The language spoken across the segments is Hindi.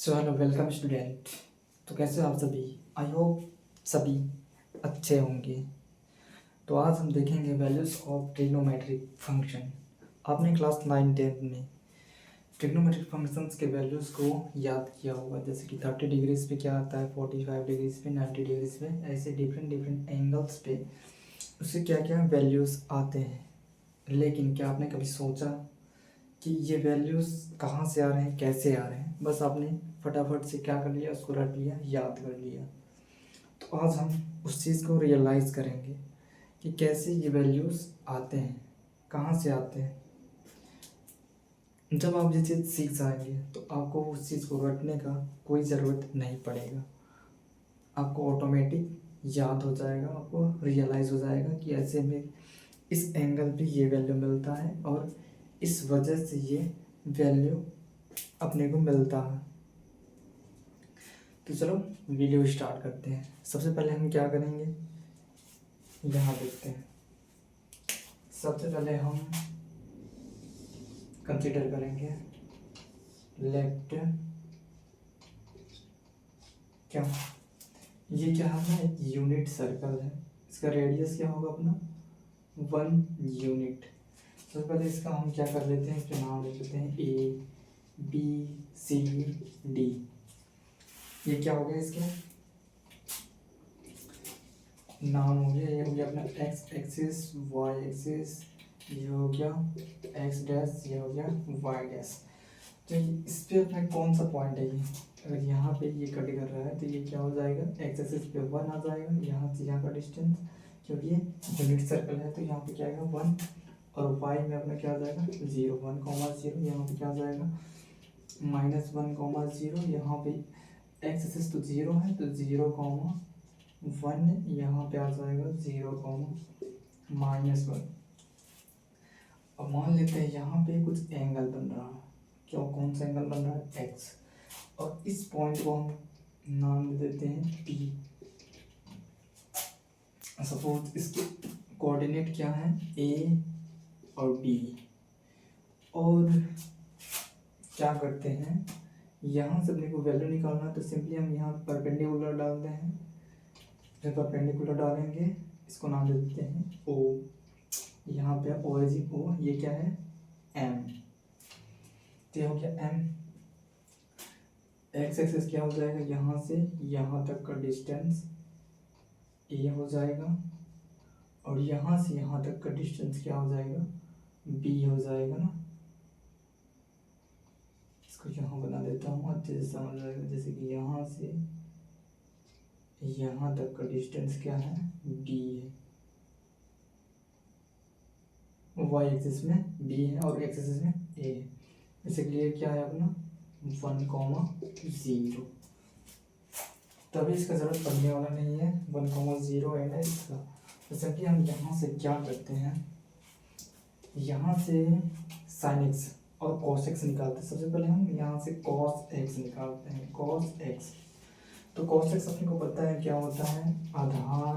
So hello welcome student. तो कैसे हो आप सभी? आई होप सभी अच्छे होंगे। तो आज हम देखेंगे वैल्यूज़ ऑफ ट्रिग्नोमेट्रिक फंक्शन। आपने क्लास 9-10 में ट्रिग्नोमेट्रिक फंक्शंस के वैल्यूज़ को याद किया होगा, जैसे कि 30 डिग्रीज पे क्या आता है, 45 डिग्रीज पे, 90 डिग्रीज पे, ऐसे डिफरेंट डिफरेंट एंगल्स पे उससे क्या क्या वैल्यूज़ आते हैं। लेकिन क्या आपने कभी सोचा कि ये वैल्यूज़ कहाँ से आ रहे हैं, कैसे आ रहे हैं? बस आपने फटाफट से क्या कर लिया, उसको रट लिया, याद कर लिया। तो आज हम उस चीज़ को रियलाइज़ करेंगे कि कैसे ये वैल्यूज़ आते हैं, कहाँ से आते हैं। जब आप ये चीज़ सीख जाएंगे तो आपको उस चीज़ को रटने का कोई ज़रूरत नहीं पड़ेगा, आपको ऑटोमेटिक याद हो जाएगा, आपको रियलाइज़ हो जाएगा कि ऐसे में इस एंगल पे ये वैल्यू मिलता है और इस वजह से ये वैल्यू अपने को मिलता है। तो चलो वीडियो स्टार्ट करते हैं। सबसे पहले हम क्या करेंगे, यहाँ देखते हैं। सबसे पहले हम कंसीडर करेंगे लेफ्ट, क्या ये क्या है ना, एक यूनिट सर्कल है। इसका रेडियस क्या होगा अपना 1 यूनिट। सबसे पहले इसका हम क्या कर लेते हैं, इसके नाम लिख लेते हैं ABCD। ये क्या हो गया, इसके नाम हो गया। ये हो गया अपना एक्स एक्सिस, वाई एक्सिस, ये हो गया एक्स डैश, ये हो गया वाई डैश। तो इस पे अपना कौन सा पॉइंट है, ये अगर यहाँ पे ये कट कर रहा है तो ये क्या हो जाएगा, एक्स एक्सिस पे 1 आ जाएगा, यहाँ से यहाँ का डिस्टेंस, क्योंकि ये यूनिट सर्कल है तो यहाँ पे क्या आएगा 1, और वाई में अपना क्या आ जाएगा 0, 1,0, यहाँ पे क्या आ जाएगा -1,0। यहाँ पे एक्स एक्सिस तो 0 है तो 0,1, यहाँ पे आ जाएगा 0,-1। अब मान लेते हैं यहाँ पे कुछ एंगल बन रहा है, क्यों, कौन सा एंगल बन रहा है, एक्स, और इस पॉइंट को हम नाम दे देते हैं पी। सपोज इसके कोऑर्डिनेट क्या है, ए और बी। और क्या करते हैं, यहाँ से अपने को वैल्यू निकालना है तो सिंपली हम यहाँ परपेंडिकुलर डालते हैं। जब परपेंडिकुलर डालेंगे इसको नाम दे देते हैं ओ। यहाँ पे ओरिजिन ओ, ये क्या है एम, तो ये हो गया एम। एक्स एक्सिस क्या हो जाएगा, यहाँ से यहाँ तक का डिस्टेंस ए हो जाएगा, और यहाँ से यहाँ तक का डिस्टेंस क्या हो जाएगा, बी हो जाएगा ना। इसको यहाँ बना देता हूँ अच्छे से समझ जाएगा। जैसे कि यहाँ से यहाँ तक का डिस्टेंस क्या है, डी है, वाई एक्सिस में बी है और एक्स एक्सिस में ए है। बेसिकली ये क्या है अपना 1,0। तभी इसका ज़रूरत पड़ने वाला नहीं है, 1,0 एंड है इसका। तो सिंपली हम यहाँ से क्या करते हैं, यहाँ से साइन एक्स और कॉस एक्स निकालते हैं। सबसे पहले हम यहाँ से कॉस एक्स निकालते हैं, कॉस एक्स। तो कॉस एक्स अपने को पता है क्या होता है, आधार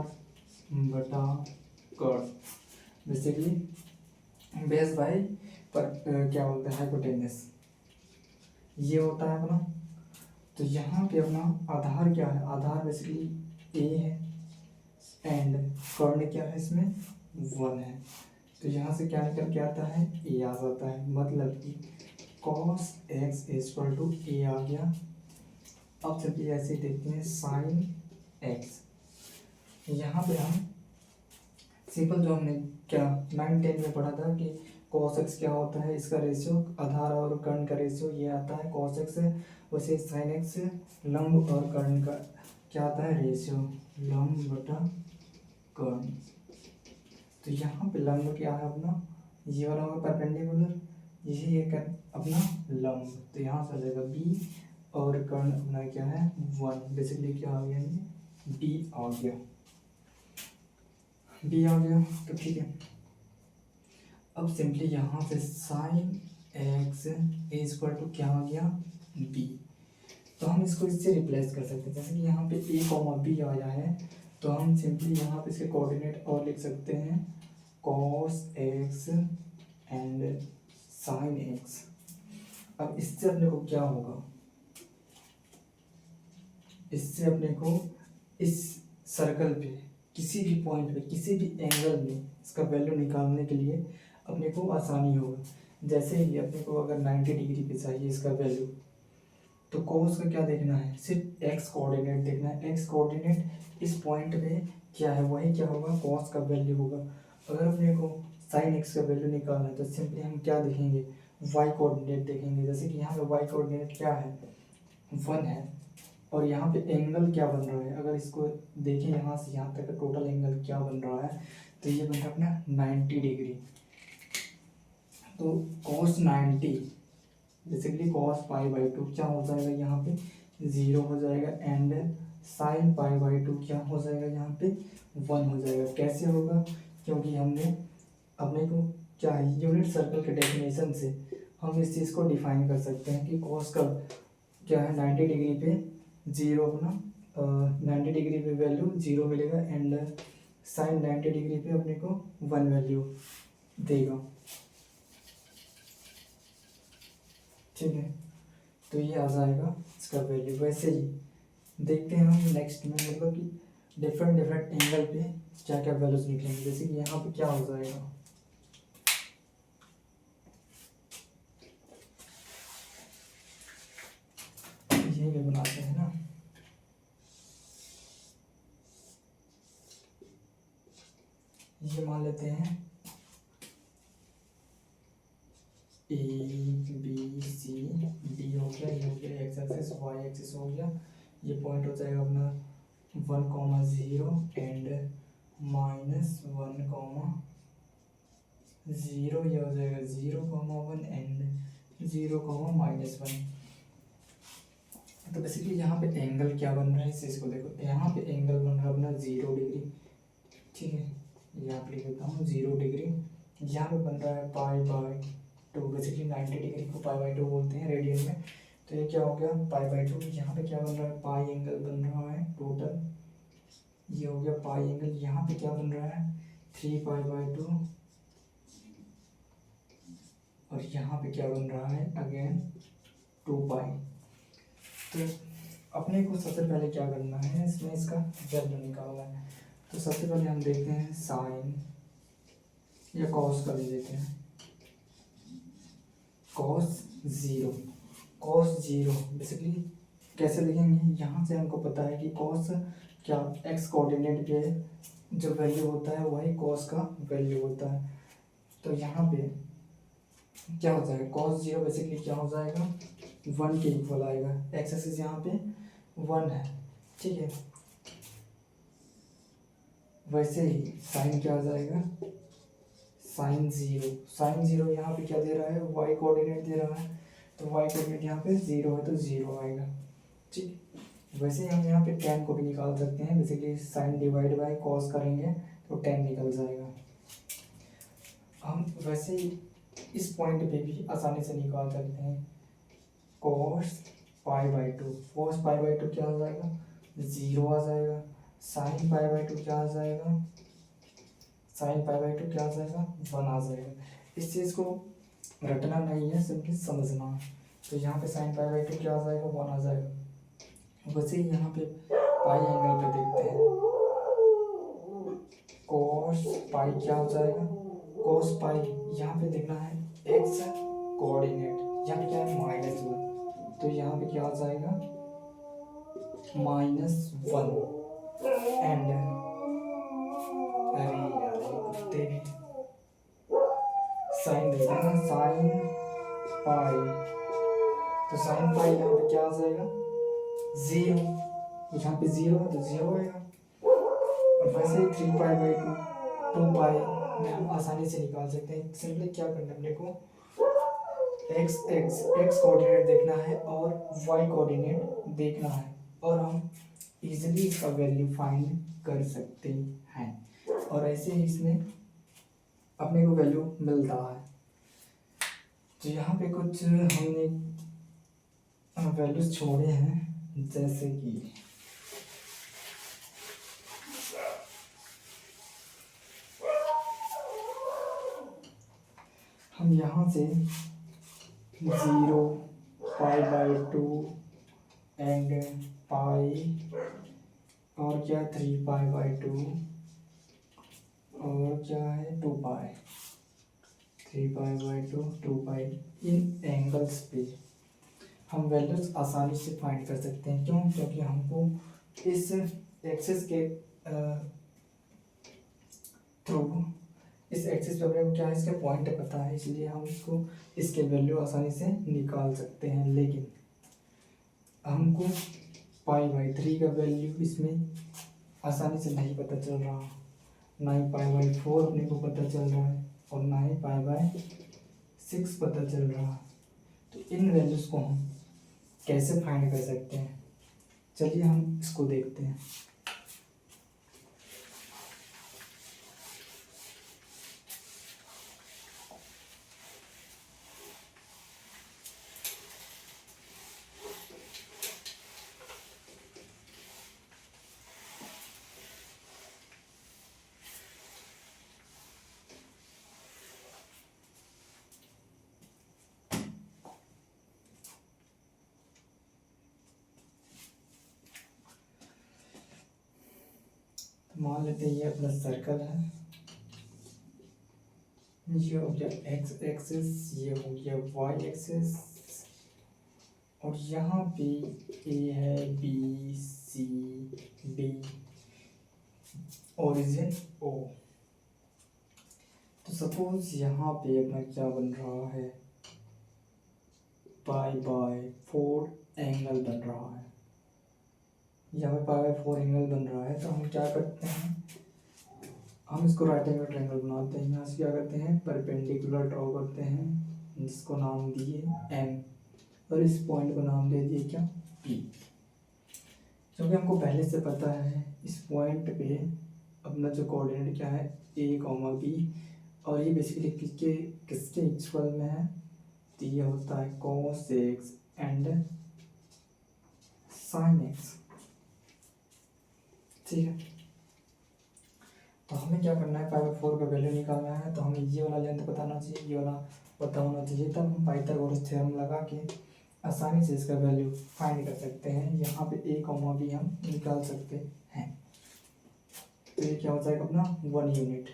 बटा कर्व, बेसिकली बेस बाई पर क्या बोलते हैं हाइपोटेनस, ये होता है अपना। तो यहाँ पे अपना आधार क्या है, आधार बेसिकली ए है एंड कर्ण क्या है इसमें 1 है। तो यहाँ से क्या निकल के आता है, ए आ जाता है, मतलब कि cos x इक्वल टू ए आ गया। अब सिंपली ऐसे ही देखते हैं साइन x। यहाँ पे हम सिंपल जो हमने क्या 9-10 में पढ़ा था कि cos x क्या होता है, इसका रेशियो आधार और कर्ण का रेशियो ये आता है cos x है। वैसे sin x लंब और कर्ण का क्या आता है, रेशियो लंब बटा कर्ण। तो यहाँ पे लंब क्या है अपना, ये वाला होगा परपेंडिकुलर, यही एक अपना लंब, तो यहाँ से आ जाएगा बी, और कर्ण अपना क्या है 1। बेसिकली क्या आ गया, ये बी आ गया, बी आ गया। तो ठीक है, अब सिंपली यहाँ से साइन एक्स इक्वल टू क्या आ गया, बी। तो हम इसको इससे रिप्लेस कर सकते हैं, जैसे कि यहाँ पे ए कॉमा बी आया है, तो हम सिंपली यहाँ पे इसके कोऑर्डिनेट और लिख सकते हैं cos x and sin x। अब इससे अपने को क्या होगा, इससे अपने को इस सर्कल पे किसी भी पॉइंट पे किसी भी एंगल में इसका वैल्यू निकालने के लिए अपने को आसानी होगा। जैसे ही अपने को अगर 90 डिग्री पे चाहिए इसका वैल्यू, तो कॉस का क्या देखना है, सिर्फ एक्स कोऑर्डिनेट देखना है। एक्स कोऑर्डिनेट इस पॉइंट पे क्या है, वही क्या होगा, कॉस का वैल्यू होगा। अगर अपने को साइन एक्स का वैल्यू निकालना है तो सिंपली हम क्या देखेंगे, वाई कोऑर्डिनेट देखेंगे। जैसे कि यहाँ पे वाई कोऑर्डिनेट क्या है, 1 है, और यहाँ पे एंगल क्या बन रहा है, अगर इसको देखें यहाँ से यहाँ तक टोटल एंगल क्या बन रहा है, तो ये बन रहा है अपना 90 डिग्री। तो cos 90 बेसिकली cos π/2 क्या हो जाएगा, यहाँ पे 0 हो जाएगा, एंड sin π/2 क्या हो जाएगा, यहाँ पे 1 हो जाएगा। कैसे होगा, क्योंकि हमने अपने को क्या है, यूनिट सर्कल के डेफिनेशन से हम इस चीज़ को डिफाइन कर सकते हैं कि cos का क्या है 90 डिग्री पे 0 अपना 90 डिग्री पे वैल्यू 0 मिलेगा, एंड साइन 90 डिग्री पे अपने को 1 वैल्यू देगा। ठीक है, तो ये आ जाएगा इसका वैल्यू। वैसे ही देखते हैं हम नेक्स्ट में, मतलब कि डिफरेंट एंगल पे क्या क्या वैल्यूज निकलेंगे। जैसे कि यहाँ पे क्या हो जाएगा, ये भी बनाते हैं ना, ये मान लेते हैं ए बी सी डी हो गया, ये हो गया एक्स एक्सिस, वाई एक्सिस हो गया, ये पॉइंट हो जाएगा अपना 1,0 एंड -1,0, ये हो जाएगा 0,1 एंड 0,-1। तो बेसिकली यहाँ पे एंगल क्या बन रहा है, इस चीज़ को देखो, यहाँ पे एंगल बन रहा है अपना 0 डिग्री। ठीक है, यहाँ पे लिख देता हूँ 0 डिग्री। यहाँ पे बन रहा है π/2, बेसिकली 90 डिग्री को π/2 बोलते हैं रेडियन में। तो ये क्या हो गया π/2। यहाँ पे क्या बन रहा है, पाई एंगल बन रहा है टोटल, ये हो गया पाई एंगल। यहाँ पे क्या बन रहा है 3π/2, और यहाँ पे क्या बन रहा है अगेन 2π। तो अपने को सबसे पहले क्या करना है, इसमें इसका वैल्यू निकालना है। तो सबसे पहले हम देखते हैं साइन या कॉस का ले लेते हैं, cos 0 बेसिकली कैसे लिखेंगे, यहाँ से हमको पता है कि cos क्या x कोऑर्डिनेट पे जो वैल्यू होता है वही cos का वैल्यू होता है। तो यहाँ पे क्या हो जाएगा, cos 0 बेसिकली क्या हो जाएगा 1 के इक्वल आएगा। एक्स एक्सिस यहाँ पे 1 है। ठीक है, वैसे ही साइन क्या आ जाएगा, साइन 0 यहाँ पे क्या दे रहा है, y कोऑर्डिनेट दे रहा है, तो y कोऑर्डिनेट यहाँ पे 0 है तो 0 आएगा। ठीक, वैसे ही हम यहाँ पे tan को भी निकाल सकते हैं, basically sine divide by cos करेंगे तो tan निकल जाएगा। हम वैसे ही इस पॉइंट पे भी आसानी से निकाल सकते हैं, cos π/2 क्या आ जाएगा 0 आ जाएगा, साइन π/2 क्या आ जाएगा, साइन π/2 क्या आ जाएगा 1 आ जाएगा। इस चीज़ को रटना नहीं है, सिंपली समझना है। तो यहाँ पे साइन π/2 क्या आ जाएगा 1 आ जाएगा। वैसे ही यहाँ पे पाई एंगल पे देखते हैं, cos पाई क्या हो जाएगा, cos पाई यहाँ पे देखना है x कोऑर्डिनेट, यहाँ पे क्या है -1, तो यहाँ पे क्या आ जाएगा -1 एंड अरे यार कुत्ते भी साइन दे देना, साइन पाई, तो साइन पाई यहाँ पे क्या आ जाएगा 0, यहाँ पे 0 है तो 0 आएगा। और वैसे ही 3π/2 2π में हम आसानी से निकाल सकते हैं। सिंपली क्या करना है, अपने को x कोऑर्डिनेट देखना है और y कोऑर्डिनेट देखना है, और हम इजीली इसका वैल्यू फाइंड कर सकते हैं। और ऐसे ही इसमें अपने को वैल्यू मिलता है। तो यहाँ पे कुछ हमने वैल्यूज छोड़े हैं, जैसे कि हम यहाँ से 0 π/2 एंड पाई और क्या 3 पाई/2 और क्या है 2 पाई। 3 पाई/2 2 पाई। इन एंगल्स पे हम वैल्यूज आसानी से फाइंड कर सकते हैं। क्यों? क्योंकि हमको इस एक्सिस के थ्रू इस एक्सिस पे अपने को क्या है इसके पॉइंट पता है, इसलिए हम इसको इसके वैल्यू आसानी से निकाल सकते हैं। लेकिन हमको पाई/3 का वैल्यू इसमें आसानी से नहीं पता चल रहा, ना ही पाई/4 अपने को पता चल रहा है और ना ही पाई/6 पता चल रहा। तो इन वैल्यूज़ को हम कैसे फाइंड कर सकते हैं, चलिए हम इसको देखते हैं। मान लेते हैं ये अपना सर्कल है, ये हो गया एक्स एक्सिस, ये हो गया वाई एक्सिस, और यहाँ पे ए है, B C D, origin O. तो सपोज यहाँ पे अपना क्या बन रहा है, पाई/4 एंगल बन रहा है। यहाँ पे पाई/4 एंगल बन रहा है, तो हम क्या करते हैं, हम इसको राइट एंगल ट्रायंगल बनाते हैं। यहाँ से क्या करते हैं, परपेंडिकुलर ड्रॉ करते हैं, जिसको नाम दिए एम, और इस पॉइंट को नाम दे दिए क्या, पी। क्योंकि हमको पहले से पता है इस पॉइंट पे अपना जो कोऑर्डिनेट क्या है, a, b, और ये बेसिकली किसके इक्वल में है, तो ये होता है cos x and sin x। ठीक है, तो हमें क्या करना है, पाई/4 का वैल्यू निकालना है। तो हमें ये वाला लेंथ पता होना चाहिए, ये वाला पता होना चाहिए, तब हम पाइथागोरस थ्योरम लगा के आसानी से इसका वैल्यू फाइंड कर सकते हैं। यहाँ पे a, b हम निकाल सकते हैं। तो ये क्या हो जाएगा अपना 1 यूनिट।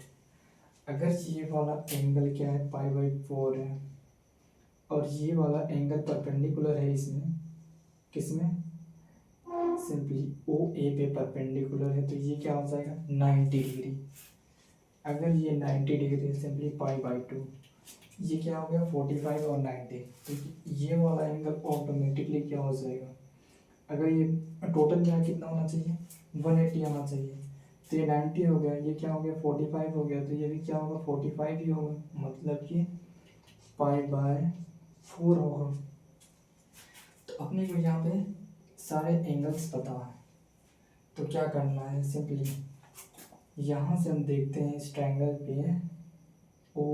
अगर ये वाला एंगल क्या है, पाई/4 है, और ये वाला एंगल परपेंडिकुलर है इसमें, किसमें, सिंपली ओ ए पे परपेंडिकुलर है, तो ये क्या हो जाएगा 90 डिग्री। अगर ये 90 डिग्री है, सिंपली पाई/2, ये क्या हो गया 45 और 90, तो ये वाला एंगल ऑटोमेटिकली क्या हो जाएगा, अगर ये टोटल में कितना होना चाहिए 180 आना चाहिए, तो ये 90 हो गया, ये क्या हो गया 45 हो गया, तो ये भी क्या होगा 45 ही होगा, मतलब कि पाई/4 होगा। तो अपने को यहाँ पे सारे एंगल्स पता है, तो क्या करना है, सिंपली यहाँ से हम देखते हैं इस ट्रायंगल पे O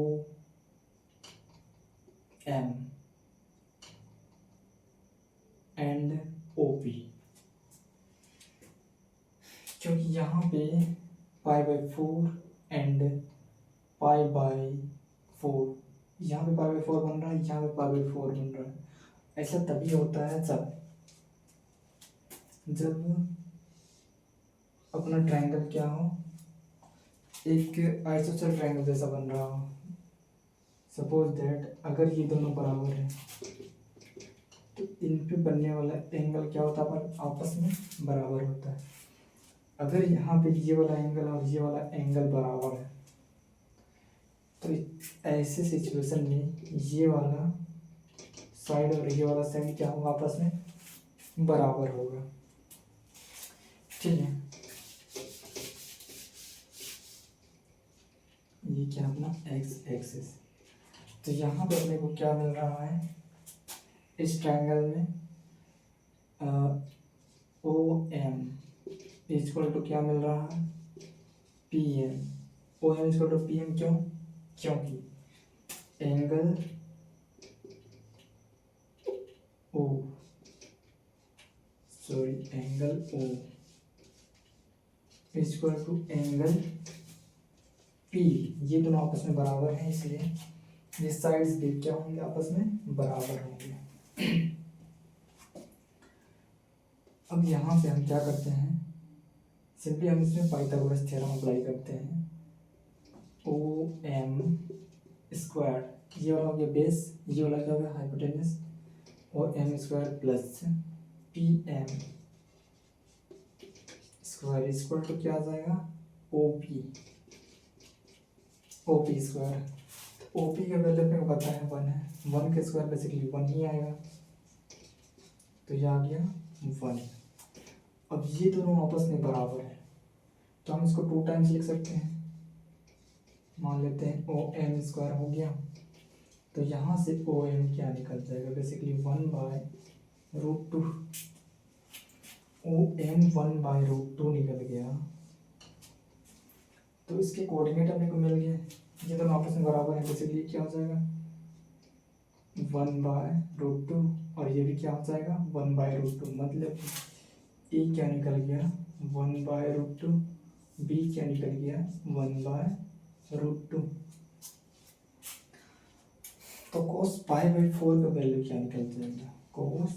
M and O P, क्योंकि यहाँ पे पाई/4 एंड पाई/4, यहाँ पे पाई/4 बन रहा है, यहाँ पे पाई/4 बन रहा है। ऐसा तभी होता है जब अपना ट्रायंगल क्या हो, एक आइसोसेल ट्रायंगल जैसा बन रहा हो। सपोज दैट अगर ये दोनों बराबर है, तो इन पे बनने वाला एंगल क्या होता है, आपस में बराबर होता है। अगर यहाँ पे ये वाला एंगल और ये वाला एंगल बराबर है, तो ऐसे सिचुएशन में ये वाला साइड और ये वाला साइड क्या होगा, आपस में बराबर होगा। ठीक है, ये क्या अपना एक्स एक्सिस। तो यहाँ पे अपने को क्या मिल रहा है, इस ट्रायंगल में ओ एम इक्वल टू क्या मिल रहा है, P M. O M equal to P M, क्यों, क्योंकि angle O equal to angle P, ये दोनों आपस में बराबर हैं, इसलिए ये साइड्स भी क्या होंगे, आपस में बराबर होंगे। अब यहाँ से हम क्या करते हैं, सिंपली हम इसमें पाइथागोरस थ्योरम अप्लाई करते हैं। ओ एम स्क्वायर, ये वाला हो गया बेस, ये वाला क्या हो गया hypotenuse, O M square plus P M square equal to क्या आ जाएगा, O P square. O P का वैल्यू अपने को पता है 1 है, 1 का स्क्वायर बेसिकली 1 ही आएगा, तो ये आ गया 1। अब ये दोनों आपस में बराबर है, तो हम इसको 2 टाइम्स लिख सकते हैं। मान लेते हैं ओ एम स्क्वायर हो गया, तो यहाँ से ओ एम क्या निकल जाएगा, बेसिकली 1/√2। ओ एम 1/√2 निकल गया, तो इसके कोऑर्डिनेट अपने को मिल गए, ये दोनों आपस में बराबर है, बेसिकली क्या हो जाएगा 1/√2, और ये भी क्या हो जाएगा 1/√2। मतलब ए क्या निकल गया 1/√2, बी क्या निकल गया 1/√2। तो cos π/4 का वैल्यू क्या निकल जाएगा, cos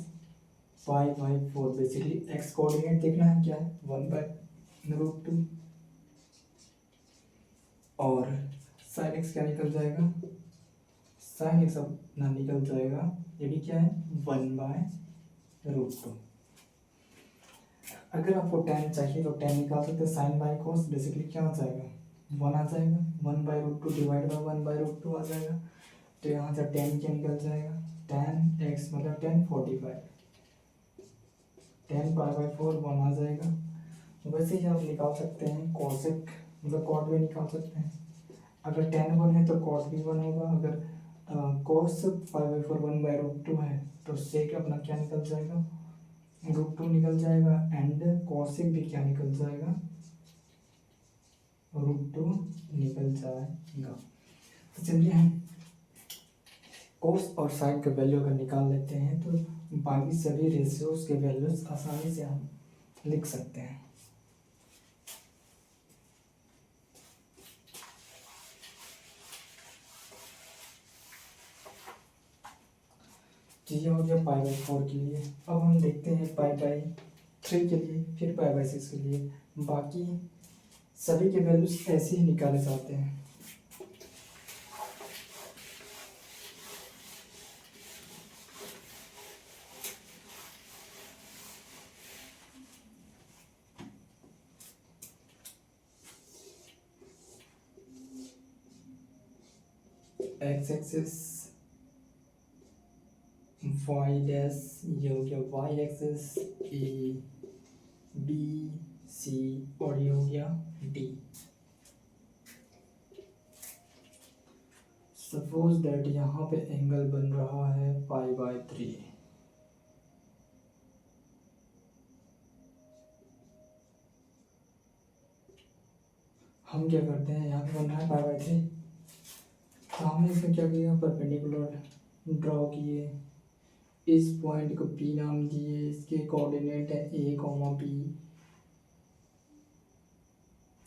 π/4, बेसिकली एक्स कोऑर्डिनेट देखना है क्या है 1/√2, और साइन एक्स क्या निकल जाएगा, साइन एक्स अपना निकल जाएगा, ये भी क्या है 1/√2। अगर आपको tan चाहिए तो tan निकाल सकते हैं, साइन बाई कोस बेसिकली क्या हो जाएगा 1 आ जाएगा, 1/√2 डिवाइड बाई 1/√2 आ जाएगा, तो यहाँ से tan क्या निकल जाएगा, tan x मतलब tan 45, tan π/4 1 आ जाएगा। वैसे ही आप निकाल सकते हैं कोसेक मतलब कॉट भी निकाल सकते हैं, अगर tan 1 है तो कॉट भी 1 होगा, अगर कोस π/4 1/√2 है तो सेक अपना क्या निकल जाएगा √2 निकल जाएगा, एंड कोसेक भी क्या निकल जाएगा √2 निकल जाएगा। तो चलिए हम कोस और साइन का वैल्यू अगर निकाल लेते हैं तो बाकी सभी रेशियोज के वैल्यूज आसानी से हम लिख सकते हैं। ये हो गया π/4 के लिए। अब हम देखते हैं π/3 के लिए, फिर π/6 के लिए, बाकी सभी के वैल्यूज ऐसे ही निकाले जाते हैं। एक्स एक्सिस वाई डैश, ये हो गया Y axis, A B C, और ये हो गया डी। सपोज दैट यहाँ पे एंगल बन रहा है π/3, हम क्या करते हैं, यहाँ पे बन रहा है π/3, तो हमने इसमें क्या किया परपेंडिकुलर ड्रॉ किए, इस पॉइंट को P नाम दिए, इसके कोऑर्डिनेट है A, B,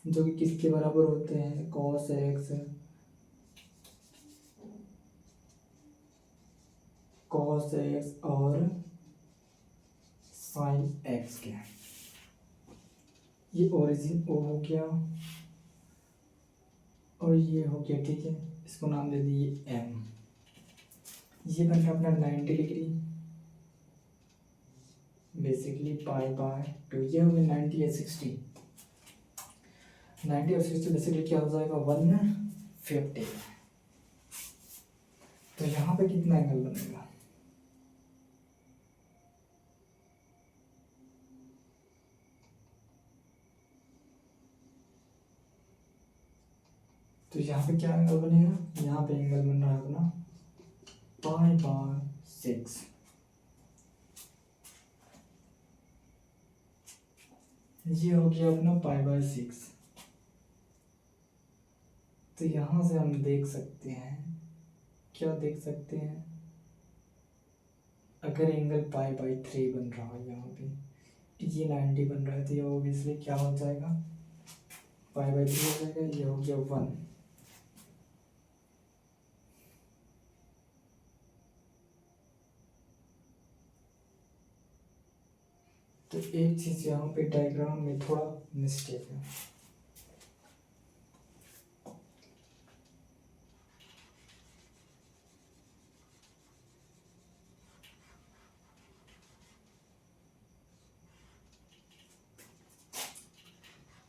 जो कि किसके बराबर होते हैं cos x और sin x के। ये ओरिजिन O हो गया और ये हो गया, ठीक है, इसको नाम दे दिए M। ये बन रहा अपना 90 डिग्री, बेसिकली π/2, ये हो गया 90 या 60, 90 और 60 बेसिकली क्या हो जाएगा 150। तो यहाँ पे कितना एंगल बनेगा, तो यहाँ पे क्या एंगल बनेगा, यहाँ पे एंगल बन रहा है अपना π/6। ये हो गया अपना π/6। तो यहाँ से हम देख सकते हैं, क्या देख सकते हैं, अगर एंगल π/3 बन रहा है यहाँ पे, ये 90 बन रहा है, तो ये ऑब्वियसली क्या हो जाएगा π/3 हो जाएगा, ये हो गया 1। तो एक चीज़ यहाँ पे डायग्राम में थोड़ा मिस्टेक है।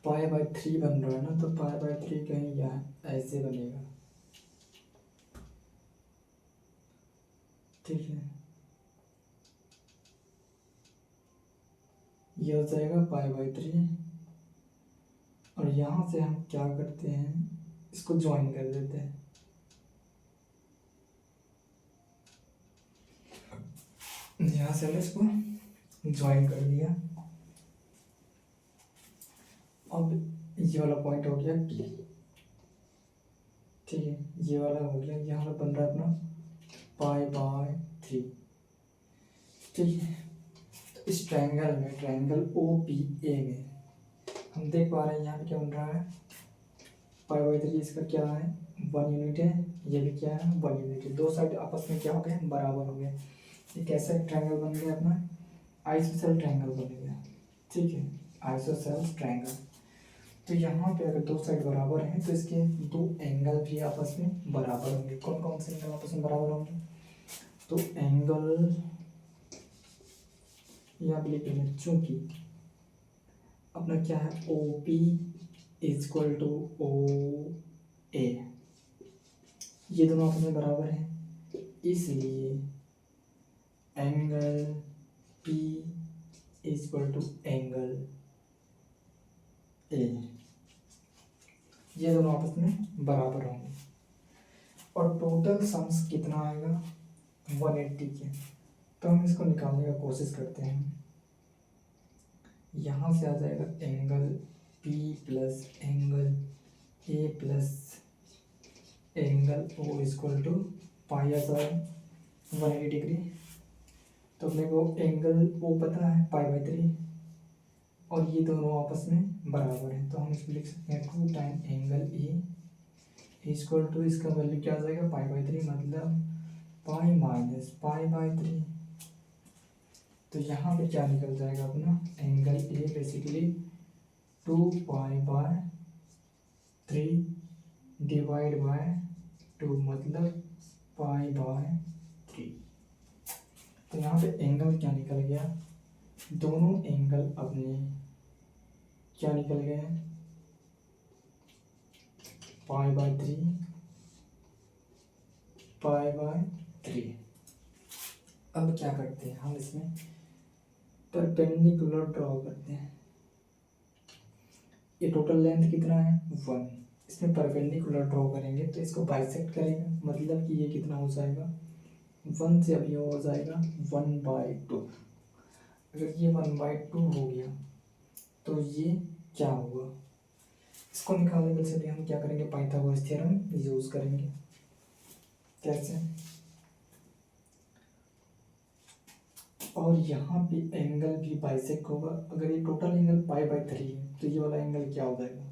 π/3 बन रहा है ना, तो π/3 कहीं यहाँ ऐसे बनेगा, ठीक है। ये हो जाएगा π/3 और यहाँ से हम क्या करते हैं, इसको ज्वाइन कर देते हैं। यहाँ से हमने इसको ज्वाइन कर दिया। अब ये वाला पॉइंट हो गया P, ठीक है। ये वाला हो गया, यहाँ बन रहा है अपना π/3, ठीक है। तो इस ट्रायंगल में, ट्रायंगल OPA में हम देख पा रहे हैं यहाँ पे क्या बन रहा है, π/3 इसका क्या है 1 यूनिट है, ये भी क्या है 1 यूनिट है। दो साइड आपस में क्या हो गए, बराबर हो गए। ये कैसा ट्रायंगल बन गया अपना, आइसोसेल ट्रायंगल बन गया, ठीक है, आइसोसेल ट्रायंगल। तो यहाँ पे अगर दो साइड बराबर हैं तो इसके दो एंगल भी आपस में बराबर होंगे। कौन कौन से एंगल आपस में बराबर होंगे, तो एंगल यहाँ पे लिख लेंगे, चूंकि अपना क्या है OP इक्वल टू OA, ये दोनों आपस में बराबर हैं, इसलिए angle P equal to angle A, ये दोनों आपस में बराबर होंगे। और टोटल सम्स कितना आएगा 180 के। तो हम इसको निकालने का कोशिश करते हैं। यहाँ से आ जाएगा angle P plus angle A plus angle O equal to pi आ जाएगा 180 डिग्री। तो अपने को एंगल O पता है π/3 और ये दोनों आपस में बराबर हैं, तो हम इसको लिख सकते हैं 2 time angle A equal to, इसका वैल्यू क्या आ जाएगा π/3, मतलब पाई माइनस π/3। तो यहाँ पे क्या निकल जाएगा अपना, angle A basically 2π/3 divide by 2, मतलब π/3। तो यहाँ पे एंगल क्या निकल गया, दोनों एंगल अपने क्या निकल गए हैं π/3। अब क्या करते हैं, हम इसमें परपेंडिकुलर ड्रॉ करते हैं। ये टोटल लेंथ कितना है 1, इसमें परपेंडिकुलर ड्रॉ करेंगे तो इसको बाइसेक्ट करेंगे, मतलब कि ये कितना हो जाएगा 1 से, अब ये हो जाएगा 1/2। अगर ये 1/2 हो गया तो ये क्या होगा, इसको निकालने के लिए हम क्या करेंगे, पाइथागोरस थ्योरम यूज करेंगे। कैसे, और यहाँ पे एंगल भी बाइसेक्ट होगा। अगर ये टोटल एंगल π/3 है तो ये वाला एंगल क्या हो जाएगा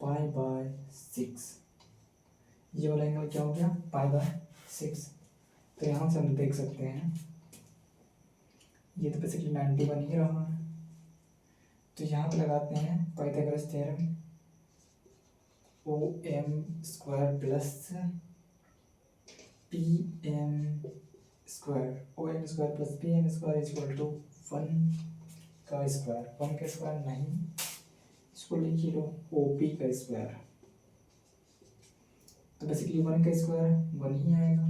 π/6, ये वाला एंगल क्या हो गया π/6। तो यहाँ से हम देख सकते हैं ये तो बेसिकली 90 बन ही रहा है। तो यहाँ पे लगाते हैं Pythagoras theorem, OM² plus PM² OM² plus PM² equal to 1 का स्क्वायर, 1 का स्क्वायर नहीं, इसको लिख लो OP का स्क्वायर। तो बेसिकली 1 का स्क्वायर 1 ही आएगा,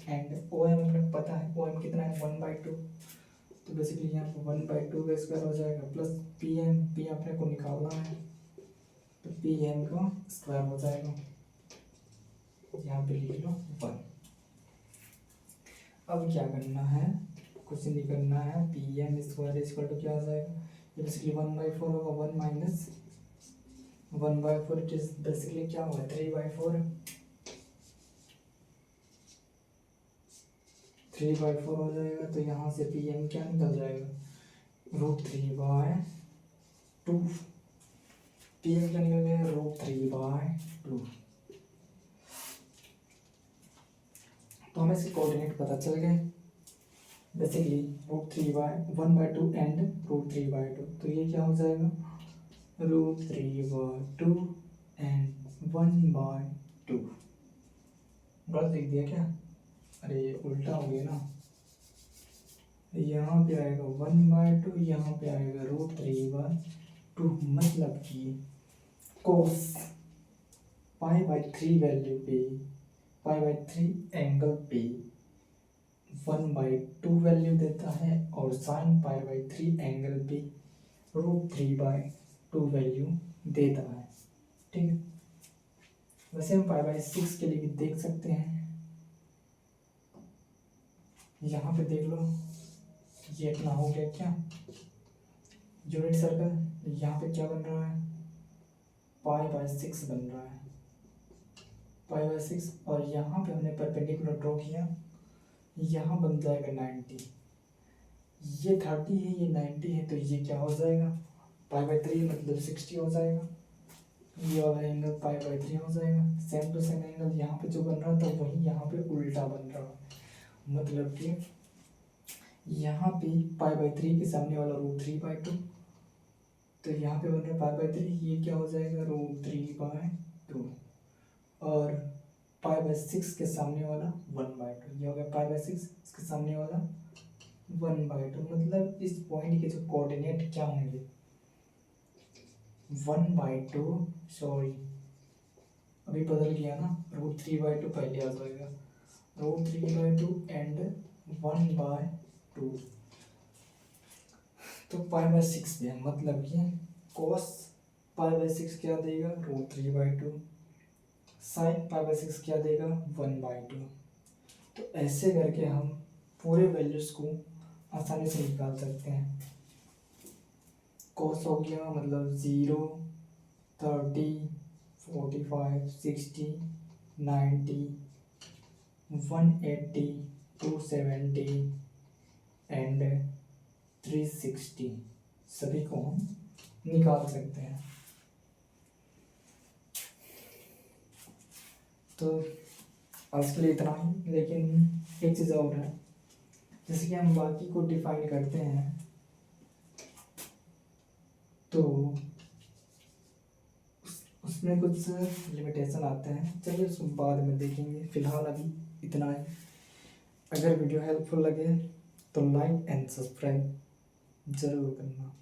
एंड OM हमें पता है OM कितना है 1/2। तो बेसिकली यहाँ पे 1/2 का स्क्वायर हो जाएगा, प्लस P अपने को निकालना है, तो PM का स्क्वायर हो जाएगा, यहाँ पे लिख लो 1। अब क्या करना है, कुछ नहीं करना है, PM² इक्वल टू क्या आ जाएगा, ये बेसिकली 1/4 होगा, 1 माइनस 1/4 इट इज बेसिकली क्या होगा 3/4 हो जाएगा। तो यहाँ से PM क्या निकल जाएगा √3/2, PM क्या निकल गया √3/2। तो हमें इसके कोऑर्डिनेट पता चल गए। बेसिकली √3/1/2 एंड √3/2, तो ये क्या हो जाएगा √3/2 एंड 1/2। गलत लिख दिया क्या? अरे ये उल्टा हो गया ना, यहाँ पे आएगा 1/2, यहाँ पे आएगा √3/2, मतलब कि cos π/3 वैल्यू पे π/3 एंगल पे 1/2 वैल्यू देता है और sin π/3 एंगल पे √3/2 वैल्यू देता है। ठीक है, वैसे हम π/6 के लिए भी देख सकते हैं। यहाँ पे देख लो, ये इतना हो गया क्या यूनिट सर्कल, यहाँ पे क्या बन रहा है π/6 बन रहा है π/6, और यहाँ पे हमने परपेंडिकुलर ड्रॉ किया, यहाँ बन जाएगा 90, ये 30 है ये 90 है, तो ये क्या हो जाएगा π/3 मतलब 60 हो जाएगा, ये वाला एंगल π/3 हो जाएगा। सेम टू सेम एंगल यहाँ पे जो बन रहा था वही यहाँ पे उल्टा बन रहा है, मतलब कि यहाँ पे π/3 के सामने वाला √3/2, तो यहाँ पे बन रहा है π/3, ये क्या हो जाएगा √3/2, और π/6 के सामने वाला 1/2, ये हो गया π/6, इसके सामने वाला 1/2, मतलब इस पॉइंट के जो कोऑर्डिनेट क्या होंगे 1/2, सॉरी अभी बदल गया ना, √3/2 पहले आ जाएगा, √3/2 एंड 1/2, तो π/6 दिया, मतलब कि cos π/6 क्या देगा √3/2, sin π/6 क्या देगा 1/2। तो ऐसे करके हम पूरे वैल्यूज को आसानी से निकाल सकते हैं। cos हो गया मतलब 0, 30, 45, 60, 90, 180, 270 एंड 360, सभी को हम निकाल सकते हैं। तो आज के लिए इतना ही, लेकिन एक चीज़ और है, जैसे कि हम बाकी को डिफाइन करते हैं तो उसमें कुछ लिमिटेशन आते हैं, चलिए उसको बाद में देखेंगे, फिलहाल अभी इतना है। अगर वीडियो हेल्पफुल लगे तो लाइक एंड सब्सक्राइब ज़रूर करना।